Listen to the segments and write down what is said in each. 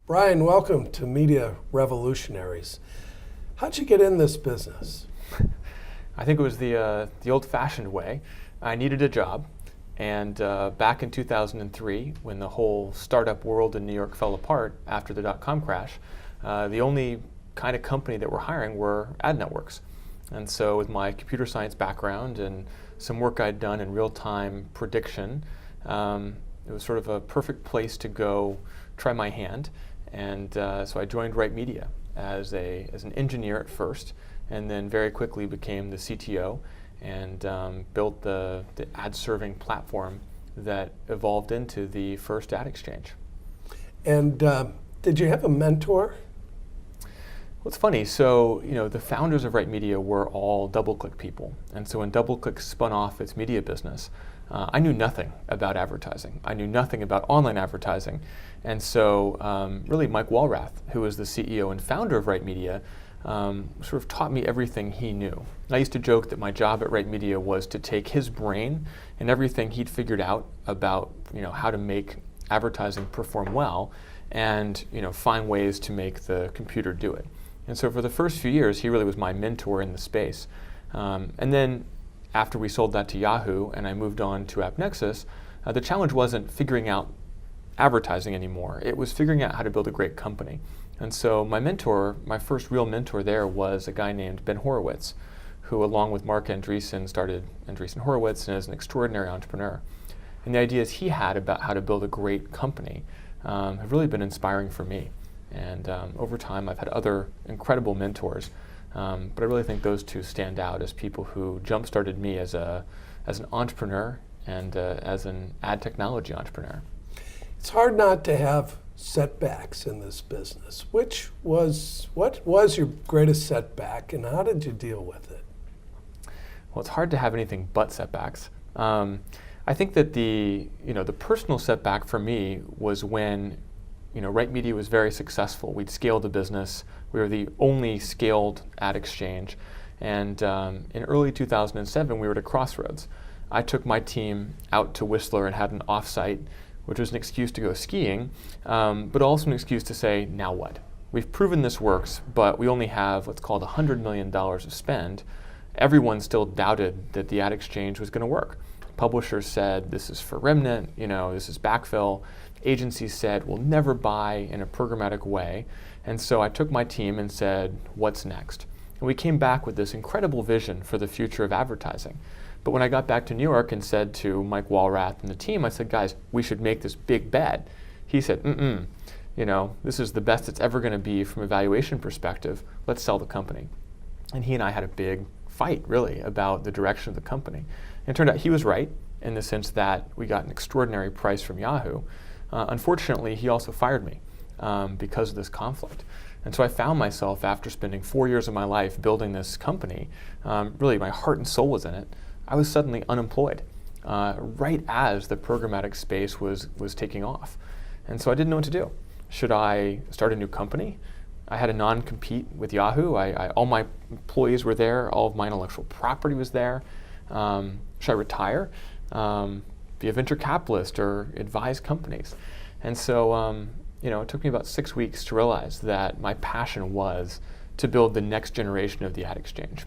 Brian, welcome to Media Revolutionaries. How'd you get in this business? I think it was the old-fashioned way. I needed a job, and back in 2003, when the whole startup world in New York fell apart after the dot-com crash, the only kind of company that were hiring were ad networks. And so with my computer science background and some work I'd done in real-time prediction, it was sort of a perfect place to go try my hand. And so I joined Right Media as an engineer at first, and then very quickly became the CTO and built the ad serving platform that evolved into the first ad exchange. And did you have a mentor? Well, it's funny. So, the founders of Right Media were all DoubleClick people. And so when DoubleClick spun off its media business, I knew nothing about advertising. I knew nothing about online advertising. And so really Mike Walrath, who was the CEO and founder of Right Media, sort of taught me everything he knew. And I used to joke that my job at Right Media was to take his brain and everything he'd figured out about how to make advertising perform well and find ways to make the computer do it. And so for the first few years, he really was my mentor in the space. And then after we sold that to Yahoo and I moved on to AppNexus, the challenge wasn't figuring out advertising anymore. It was figuring out how to build a great company. And so my first real mentor there was a guy named Ben Horowitz, who along with Mark Andreessen started Andreessen Horowitz and is an extraordinary entrepreneur. And the ideas he had about how to build a great company have really been inspiring for me. And over time, I've had other incredible mentors, but I really think those two stand out as people who jump-started me as an entrepreneur and as an ad technology entrepreneur. It's hard not to have setbacks in this business. What was your greatest setback, and how did you deal with it? Well, it's hard to have anything but setbacks. I think that the personal setback for me was when Right Media was very successful. We'd scaled the business. We were the only scaled ad exchange. And in early 2007, we were at a crossroads. I took my team out to Whistler and had an offsite, which was an excuse to go skiing, but also an excuse to say, now what? We've proven this works, but we only have what's called $100 million of spend. Everyone still doubted that the ad exchange was going to work. Publishers said, this is for remnant, this is backfill. Agencies said, we'll never buy in a programmatic way. And so I took my team and said, what's next? And we came back with this incredible vision for the future of advertising. But when I got back to New York and said to Mike Walrath and the team, I said, guys, we should make this big bet. He said, this is the best it's ever going to be from a valuation perspective. Let's sell the company. And he and I had a big fight, really, about the direction of the company. And it turned out he was right in the sense that we got an extraordinary price from Yahoo. Unfortunately, he also fired me because of this conflict. And so I found myself, after spending 4 years of my life building this company, really my heart and soul was in it, I was suddenly unemployed right as the programmatic space was taking off. And so I didn't know what to do. Should I start a new company? I had a non-compete with Yahoo. All my employees were there. All of my intellectual property was there. Should I retire? Be a venture capitalist or advise companies? And so it took me about 6 weeks to realize that my passion was to build the next generation of the ad exchange.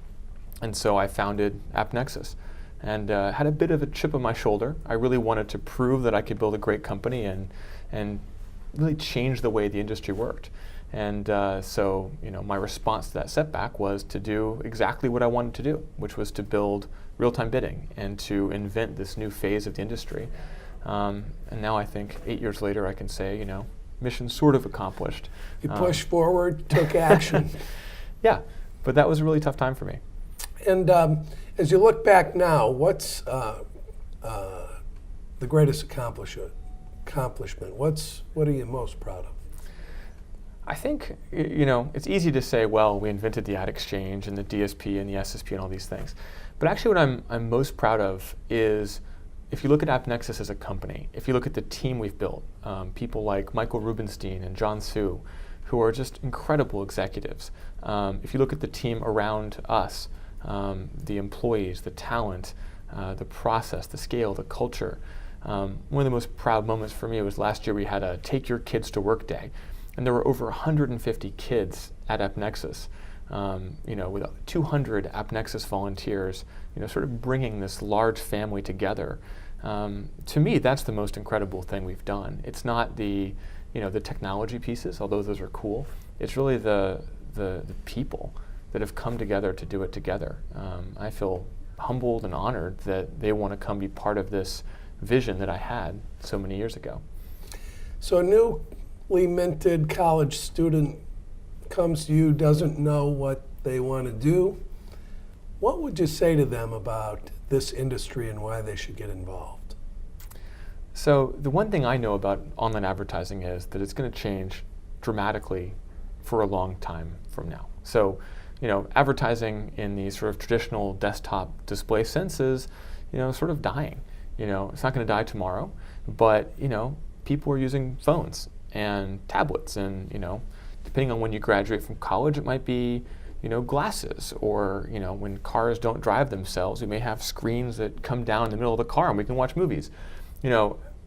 And so I founded AppNexus and had a bit of a chip on my shoulder. I really wanted to prove that I could build a great company and really change the way the industry worked. And so my response to that setback was to do exactly what I wanted to do, which was to build real-time bidding and to invent this new phase of the industry. And now I think 8 years later I can say, mission sort of accomplished. You pushed forward, took action. Yeah, but that was a really tough time for me. And as you look back now, what's the greatest accomplishment? What are you most proud of? I think, it's easy to say, well, we invented the ad exchange and the DSP and the SSP and all these things. But actually what I'm most proud of is, if you look at AppNexus as a company, if you look at the team we've built, people like Michael Rubenstein and John Su, who are just incredible executives. If you look at the team around us, the employees, the talent, the process, the scale, the culture. One of the most proud moments for me was last year we had a Take Your Kids to Work Day. and there were over 150 kids at AppNexus, with 200 AppNexus volunteers, sort of bringing this large family together. To me, that's the most incredible thing we've done. It's not the technology pieces, although those are cool. It's really the people that have come together to do it together. I feel humbled and honored that they want to come be part of this vision that I had so many years ago. So a newly minted college student comes to you, doesn't know what they want to do. What would you say to them about this industry and why they should get involved? So the one thing I know about online advertising is that it's going to change dramatically for a long time from now. So, advertising in the sort of traditional desktop display sense is, sort of dying. It's not going to die tomorrow, but, people are using phones and tablets and, depending on when you graduate from college, it might be, glasses, or, when cars don't drive themselves, we may have screens that come down in the middle of the car and we can watch movies.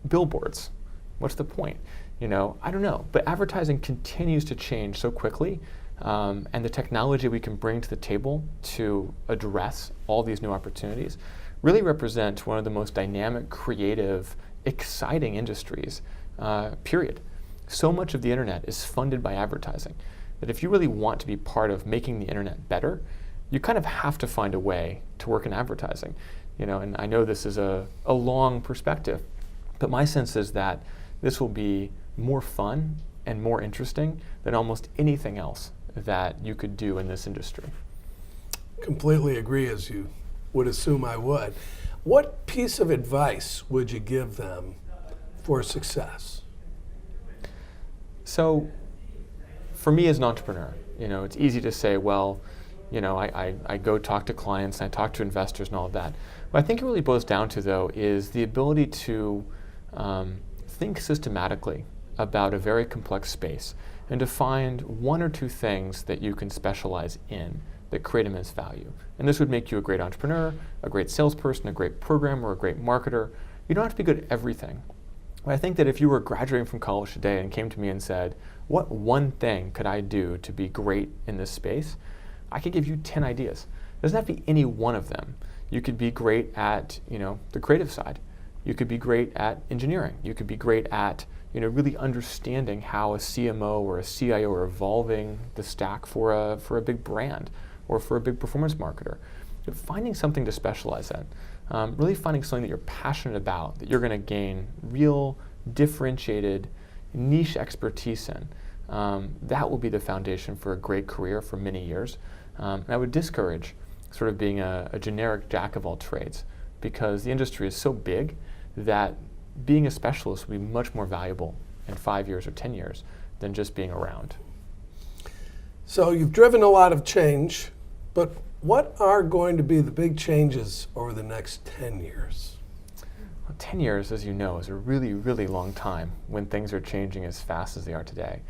Billboards. What's the point? I don't know. But advertising continues to change so quickly, and the technology we can bring to the table to address all these new opportunities really represent one of the most dynamic, creative, exciting industries, period. So much of the internet is funded by advertising that if you really want to be part of making the internet better, you kind of have to find a way to work in advertising. And I know this is a long perspective, but my sense is that this will be more fun and more interesting than almost anything else that you could do in this industry. Completely agree, as you would assume I would. What piece of advice would you give them for success? So, for me as an entrepreneur, it's easy to say, well, I go talk to clients and I talk to investors and all of that. What I think it really boils down to, though, is the ability to think systematically about a very complex space and to find one or two things that you can specialize in that create immense value. And this would make you a great entrepreneur, a great salesperson, a great programmer, a great marketer. You don't have to be good at everything. But I think that if you were graduating from college today and came to me and said, what one thing could I do to be great in this space? I could give you 10 ideas. It doesn't have to be any one of them. You could be great at, the creative side. You could be great at engineering. You could be great at, really understanding how a CMO or a CIO are evolving the stack for a big brand or for a big performance marketer. But finding something to specialize in, really finding something that you're passionate about, that you're going to gain real, differentiated, niche expertise in, that will be the foundation for a great career for many years. And I would discourage sort of being a generic jack of all trades, because the industry is so big that being a specialist will be much more valuable in 5 years or 10 years than just being around. So you've driven a lot of change, but what are going to be the big changes over the next 10 years? Well, 10 years, as you know, is a really, really long time when things are changing as fast as they are today.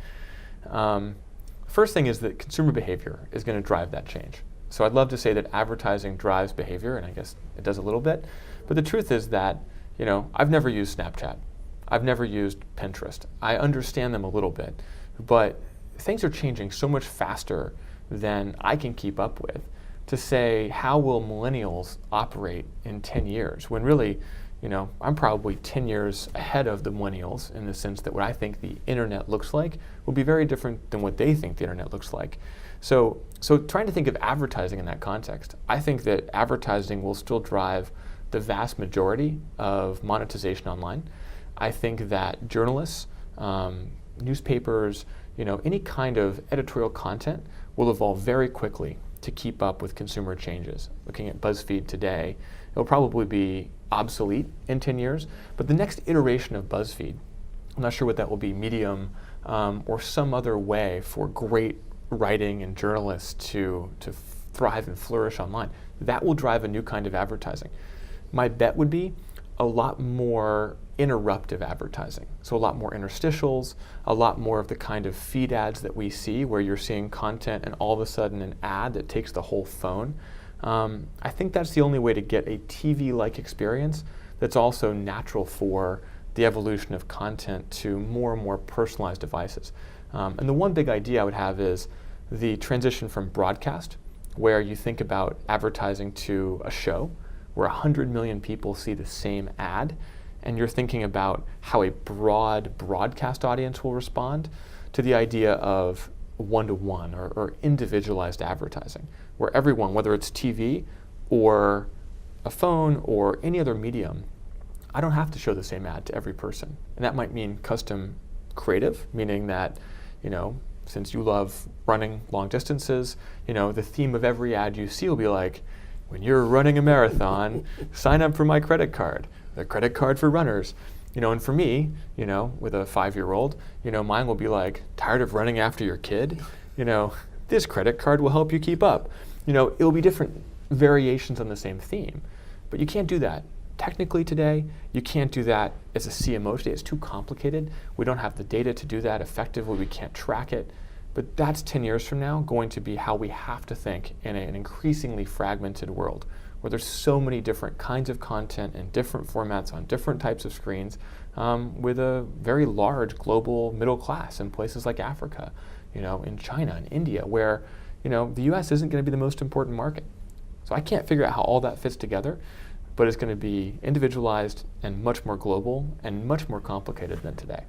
First thing is that consumer behavior is going to drive that change. So I'd love to say that advertising drives behavior, and I guess it does a little bit. But the truth is that, I've never used Snapchat. I've never used Pinterest. I understand them a little bit, but things are changing so much faster than I can keep up with to say, how will millennials operate in 10 years? When really, I'm probably 10 years ahead of the millennials in the sense that what I think the internet looks like will be very different than what they think the internet looks like. So trying to think of advertising in that context, I think that advertising will still drive the vast majority of monetization online. I think that journalists, newspapers, any kind of editorial content will evolve very quickly to keep up with consumer changes. Looking at BuzzFeed today, it'll probably be obsolete in 10 years, but the next iteration of BuzzFeed, I'm not sure what that will be, Medium, or some other way for great writing and journalists to thrive and flourish online, that will drive a new kind of advertising. My bet would be a lot more interruptive advertising. So a lot more interstitials, a lot more of the kind of feed ads that we see where you're seeing content and all of a sudden an ad that takes the whole phone. I think that's the only way to get a TV-like experience that's also natural for the evolution of content to more and more personalized devices. And the one big idea I would have is the transition from broadcast, where you think about advertising to a show, where 100 million people see the same ad, and you're thinking about how a broad broadcast audience will respond, to the idea of one-to-one or individualized advertising, where everyone, whether it's TV or a phone or any other medium, I don't have to show the same ad to every person. And that might mean custom creative, meaning that, since you love running long distances, the theme of every ad you see will be like, when you're running a marathon, sign up for my credit card, the credit card for runners. And for me, with a 5-year-old, mine will be like, tired of running after your kid? This credit card will help you keep up. It'll be different variations on the same theme. But you can't do that technically today. You can't do that as a CMO today. It's too complicated. We don't have the data to do that effectively. We can't track it. But that's 10 years from now going to be how we have to think in an increasingly fragmented world, where there's so many different kinds of content and different formats on different types of screens, with a very large global middle class in places like Africa, in China and India, where the US isn't going to be the most important market. So I can't figure out how all that fits together, but it's going to be individualized and much more global and much more complicated than today.